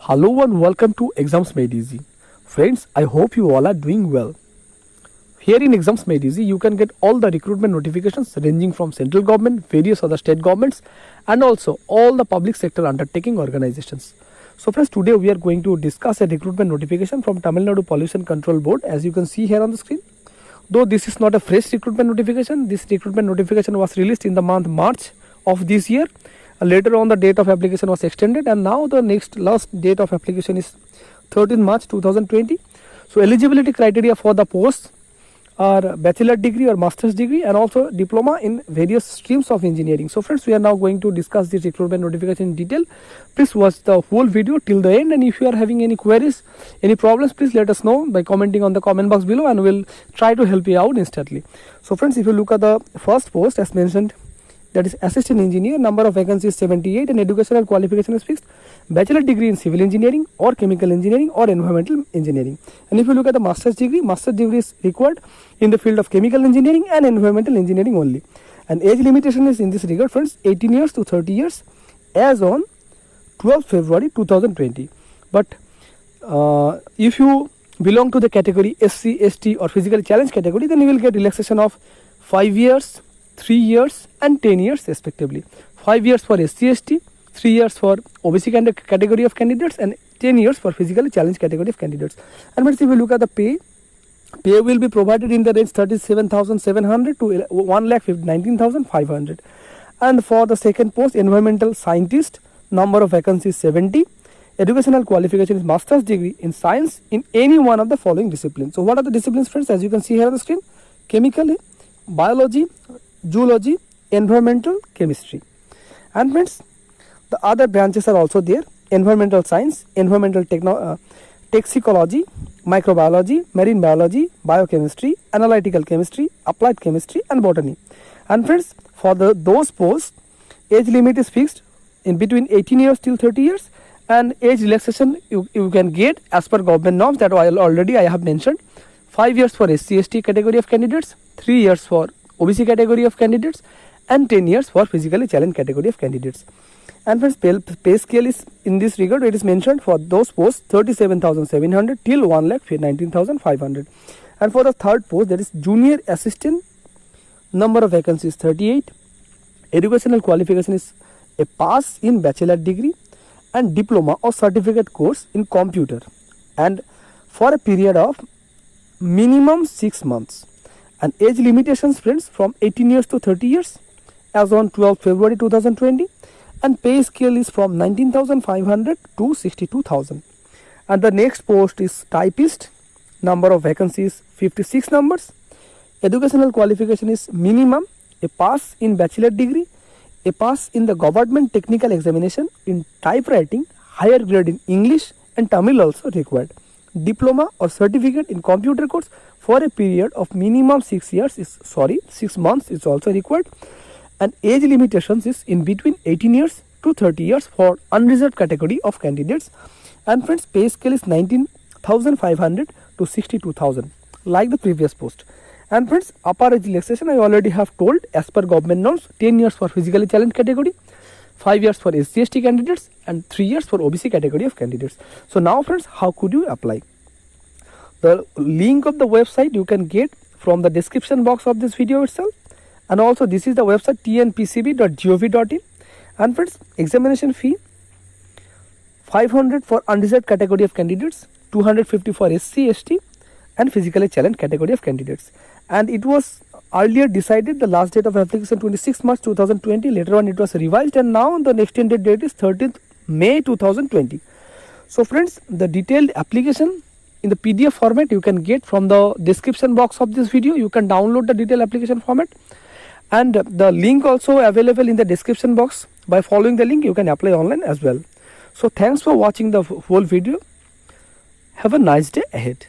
Hello and welcome to Exams Made Easy. Friends, I hope you all are doing well. Here in Exams Made Easy, you can get all the recruitment notifications ranging from central government, various other state governments, and also all the public sector undertaking organizations. So friends, today we are going to discuss a recruitment notification from Tamil Nadu Pollution Control Board, as you can see here on the screen. Though this is not a fresh recruitment notification, this recruitment notification was released in the month March of this year. Later on, the date of application was extended, and now the last date of application is 13 March 2020. So eligibility criteria for the posts are bachelor degree or master's degree and also diploma in various streams of engineering. So friends, we are now going to discuss this recruitment notification in detail. Please watch the whole video till the end, and if you are having any queries, any problems, please let us know by commenting on the comment box below, and we'll try to help you out instantly. So friends, if you look at the first post as mentioned, that is assistant engineer, number of vacancies 78, and educational qualification is fixed, bachelor degree in civil engineering or chemical engineering or environmental engineering. And if you look at the master's degree is required in the field of chemical engineering and environmental engineering only. And age limitation is in this regard, friends, 18 years to 30 years as on 12 February 2020. But if you belong to the category SC, ST or physically challenged category, then you will get relaxation of 5 years, 3 years and 10 years respectively. 5 years for SC, ST, 3 years for OBC category of candidates, and 10 years for physically challenged category of candidates. And if you look at the pay will be provided in the range 37,700 to 1,19,500. And for the second post, environmental scientist, number of vacancies 70. Educational qualification is master's degree in science in any one of the following disciplines. So what are the disciplines, friends? As you can see here on the screen: chemical, biology, zoology, environmental, chemistry. And friends, the other branches are also there: environmental science, environmental toxicology, microbiology, marine biology, biochemistry, analytical chemistry, applied chemistry and botany. And friends, for those posts, age limit is fixed in between 18 years till 30 years, and age relaxation you can get as per government norms that I have mentioned. 5 years for SC, ST category of candidates, 3 years for OBC category of candidates, and 10 years for physically challenged category of candidates. And friends, pay scale is in this regard, it is mentioned for those posts 37,700 till 1,19,500. And for the third post, that is junior assistant, number of vacancies 38. Educational qualification is a pass in bachelor degree and diploma or certificate course in computer, and for a period of minimum 6 months. And age limitations, friends, from 18 years to 30 years as on 12 February 2020. And pay scale is from 19,500 to 62,000. And the next post is typist, number of vacancies 56 numbers. Educational qualification is minimum a pass in bachelor degree, a pass in the government technical examination in typewriting, higher grade in English and Tamil also required. Diploma or certificate in computer course for a period of minimum 6 months is also required. And age limitations is in between 18 years to 30 years for unreserved category of candidates. And friends, pay scale is 19,500 to 62,000 like the previous post. And friends, upper age relaxation I already have told as per government norms: 10 years for physically challenged category, 5 years for SC, ST candidates, and 3 years for OBC category of candidates. So now friends, how could you apply? The link of the website you can get from the description box of this video itself. And also this is the website tnpcb.gov.in. And friends, examination fee 500 for unreserved category of candidates, 250 for SC, ST and physically challenged category of candidates. And it was earlier decided the last date of application 26 March 2020. Later on it was revised, and now the extended date is 13th May 2020. So friends, the detailed application in the PDF format you can get from the description box of this video. You can download the detailed application format, and the link also available in the description box. By following the link, you can apply online as well. So thanks for watching the whole video. Have a nice day ahead.